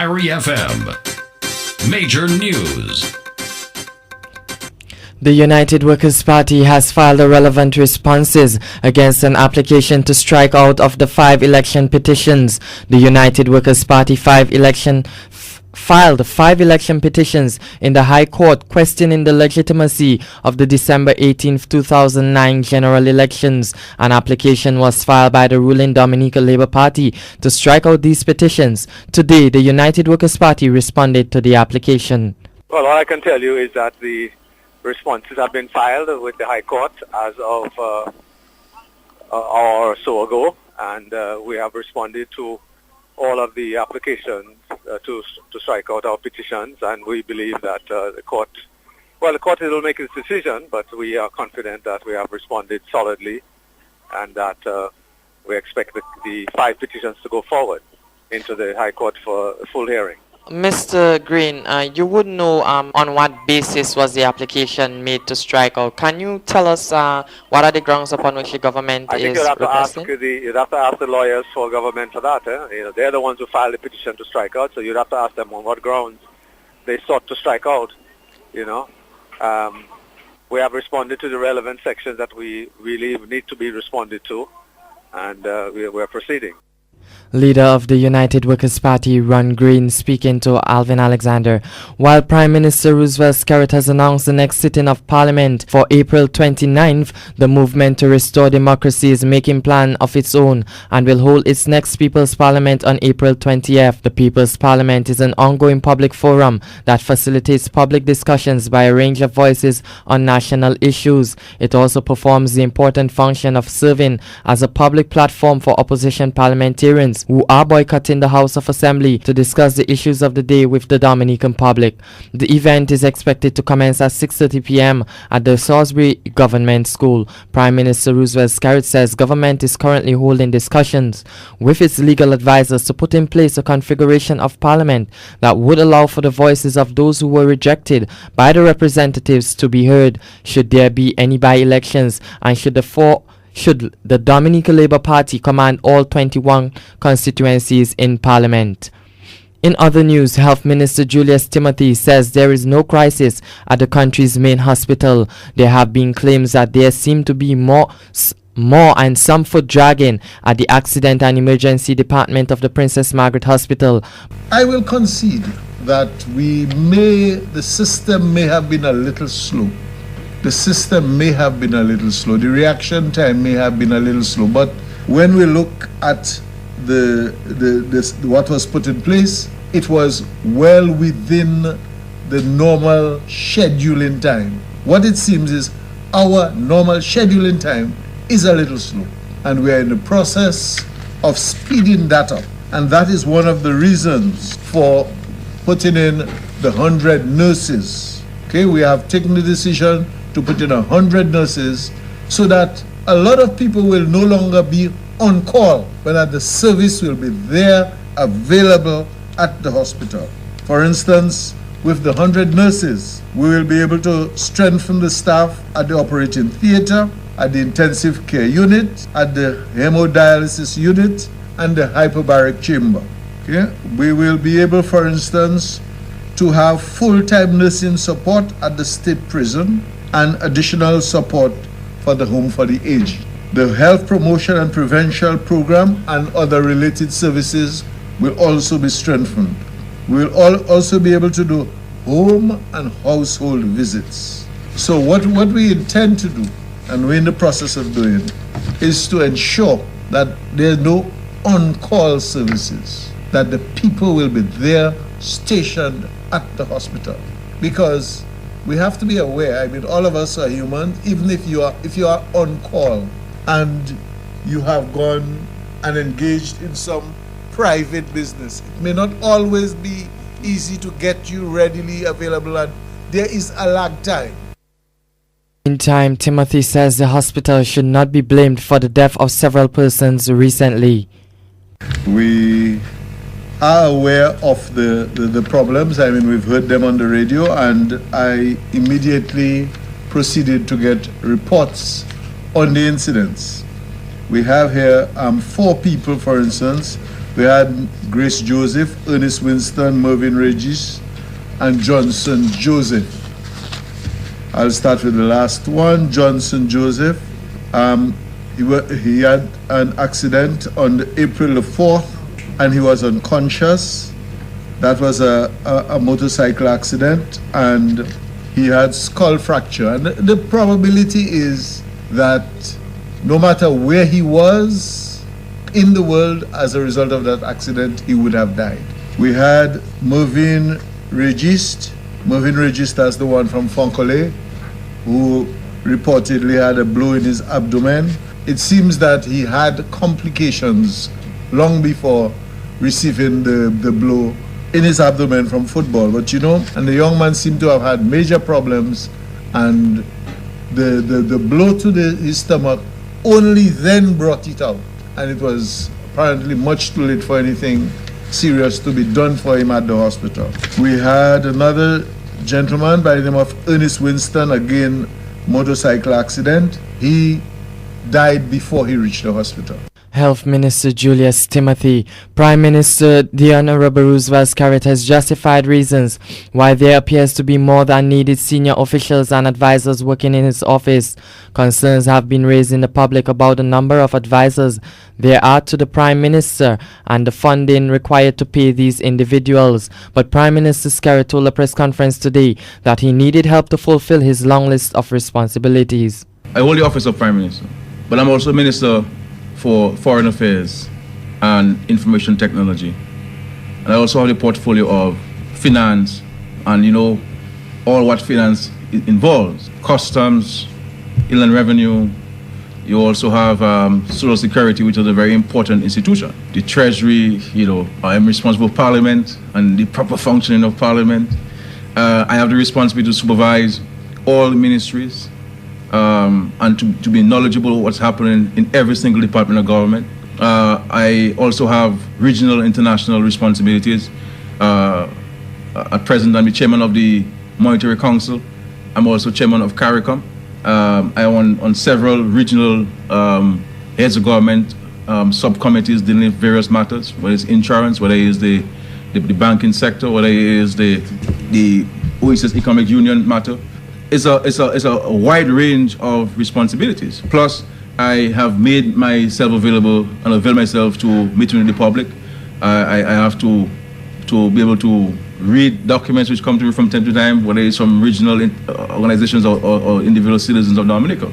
Diary FM. Major news. The United Workers' Party has filed the relevant responses against an application to strike out of the 5 election petitions. The United Workers' Party filed 5 election petitions in the High Court questioning the legitimacy of the December 18, 2009 general elections. An application was filed by the ruling Dominican Labour Party to strike out these petitions. Today, the United Workers' Party responded to the application. Well, all I can tell you is that the responses have been filed with the High Court as of an hour or so ago, and we have responded to all of the applications to strike out our petitions, and we believe that the court will make its decision, but we are confident that we have responded solidly and that we expect the 5 petitions to go forward into the High Court for a full hearing. Mr. Green, you would know on what basis was the application made to strike out. Can you tell us what are the grounds upon which the government is requesting? You'd have to ask the lawyers for government for that. They're the ones who filed the petition to strike out, so you'd have to ask them on what grounds they sought to strike out. We have responded to the relevant sections that we really need to be responded to, and we're proceeding. Leader of the United Workers' Party, Ron Green, speaking to Alvin Alexander. While Prime Minister Roosevelt Skerrit has announced the next sitting of Parliament for April 29th, the movement to restore democracy is making plan of its own and will hold its next People's Parliament on April 20th. The People's Parliament is an ongoing public forum that facilitates public discussions by a range of voices on national issues. It also performs the important function of serving as a public platform for opposition parliamentarians who are boycotting the House of Assembly to discuss the issues of the day with the Dominican public. The event is expected to commence at 6:30 p.m. at the Salisbury Government School. Prime Minister Roosevelt Skerrit says government is currently holding discussions with its legal advisors to put in place a configuration of Parliament that would allow for the voices of those who were rejected by the representatives to be heard should there be any by-elections, and should the Dominican Labour Party command all 21 constituencies in Parliament. In other news, Health Minister Julius Timothy says there is no crisis at the country's main hospital. There have been claims that there seem to be more and some foot dragging at the Accident and Emergency Department of the Princess Margaret Hospital. I will concede that the system may have been a little slow. The system may have been a little slow. The reaction time may have been a little slow. But when we look at what was put in place, it was well within the normal scheduling time. What it seems is our normal scheduling time is a little slow, and we are in the process of speeding that up. And that is one of the reasons for putting in the 100 nurses. Okay, we have taken the decision to put in 100 nurses so that a lot of people will no longer be on call, but that the service will be there available at the hospital. For instance, with the 100 nurses, we will be able to strengthen the staff at the operating theater, at the intensive care unit, at the hemodialysis unit, and the hyperbaric chamber. Okay? We will be able, for instance, to have full-time nursing support at the state prison and additional support for the home for the aged. The health promotion and prevention program and other related services will also be strengthened. We will also be able to do home and household visits. So what we intend to do, and we're in the process of doing, is to ensure that there are no on-call services, that the people will be there stationed at the hospital. Because we have to be aware, all of us are human. Even if you are on call and you have gone and engaged in some private business, it may not always be easy to get you readily available, and there is a lag time. Meantime, Timothy says the hospital should not be blamed for the death of several persons recently. We are aware of the problems. We've heard them on the radio, and I immediately proceeded to get reports on the incidents. We have here 4 people, for instance, We had Grace Joseph, Ernest Winston, Mervyn Regis, and Johnson Joseph. I'll start with the last one, Johnson Joseph. He had an accident on April the 4th, and he was unconscious. That was a motorcycle accident, and he had skull fracture. And the probability is that no matter where he was in the world as a result of that accident, he would have died. We had Mervyn Regis. Mervyn Regis, that's the one from Fonkole, who reportedly had a blow in his abdomen. It seems that he had complications long before receiving the blow in his abdomen from football. But and the young man seemed to have had major problems, and the blow to his stomach only then brought it out. And it was apparently much too late for anything serious to be done for him at the hospital. We had another gentleman by the name of Ernest Winston, again, motorcycle accident. He died before he reached the hospital. Health Minister Julius Timothy. Prime Minister the Honorable Roosevelt Skerrit has justified reasons why there appears to be more than needed senior officials and advisors working in his office. Concerns have been raised in the public about the number of advisors there are to the Prime Minister and the funding required to pay these individuals. But Prime Minister Skerrit told a press conference today that he needed help to fulfill his long list of responsibilities. I hold the office of Prime Minister, but I'm also Minister for Foreign Affairs and Information Technology. And I also have the portfolio of finance and, all what finance involves. Customs, inland revenue. You also have Social Security, which is a very important institution. The Treasury, I am responsible for Parliament and the proper functioning of Parliament. I have the responsibility to supervise all the ministries. And to be knowledgeable of what's happening in every single department of government. I also have regional and international responsibilities. At present, I'm the chairman of the Monetary Council. I'm also chairman of CARICOM. I am on several regional heads of government subcommittees dealing with various matters, whether it's insurance, whether it is the banking sector, whether it is the OECS Economic Union matter. It's a wide range of responsibilities. Plus, I have made myself available and avail myself to meeting with the public. I have to be able to read documents which come to me from time to time, whether it's from regional organizations or individual citizens of Dominica.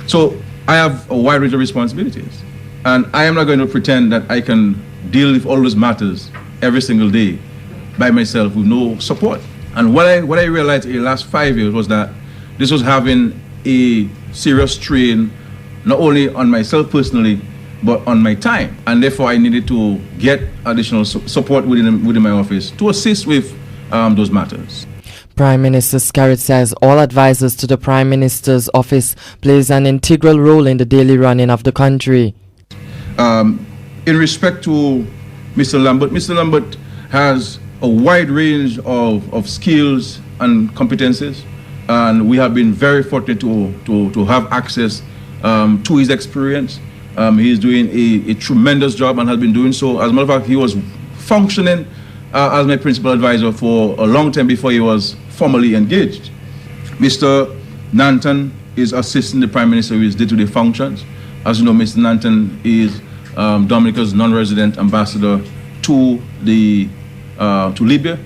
So I have a wide range of responsibilities. And I am not going to pretend that I can deal with all those matters every single day by myself with no support. And what I realized in the last 5 years was that this was having a serious strain, not only on myself personally, but on my time. And therefore, I needed to get additional support within my office to assist with those matters. Prime Minister Skerrit says all advisors to the Prime Minister's office plays an integral role in the daily running of the country. In respect to Mr. Lambert has a wide range of skills and competences, and we have been very fortunate to have access to his experience. He's doing a tremendous job and has been doing so. As a matter of fact, he was functioning as my principal advisor for a long time before he was formally engaged. Mr. Nanton is assisting the Prime Minister with his day-to-day functions. As you know, Mr. Nanton is Dominica's non-resident ambassador to Libya,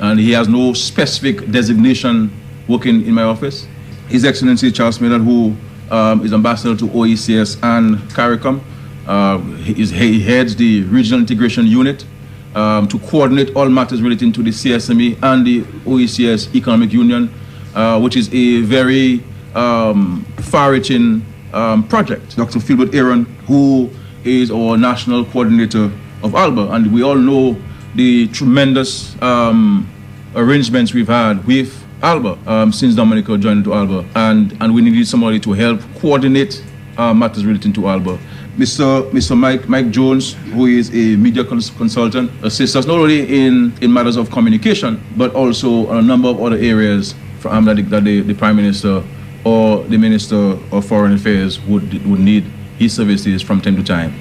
and he has no specific designation working in my office. His Excellency Charles Miller, who is ambassador to OECS and CARICOM, he heads the regional integration unit to coordinate all matters relating to the CSME and the OECS Economic Union, which is a very far-reaching project. Dr. Philbert Aaron, who is our national coordinator of ALBA, and we all know the tremendous arrangements we've had with ALBA since Dominica joined to ALBA, and we needed somebody to help coordinate matters relating to ALBA. Mr. Mike Jones, who is a media consultant, assists us not only in matters of communication, but also on a number of other areas that the Prime Minister or the Minister of Foreign Affairs would need his services from time to time.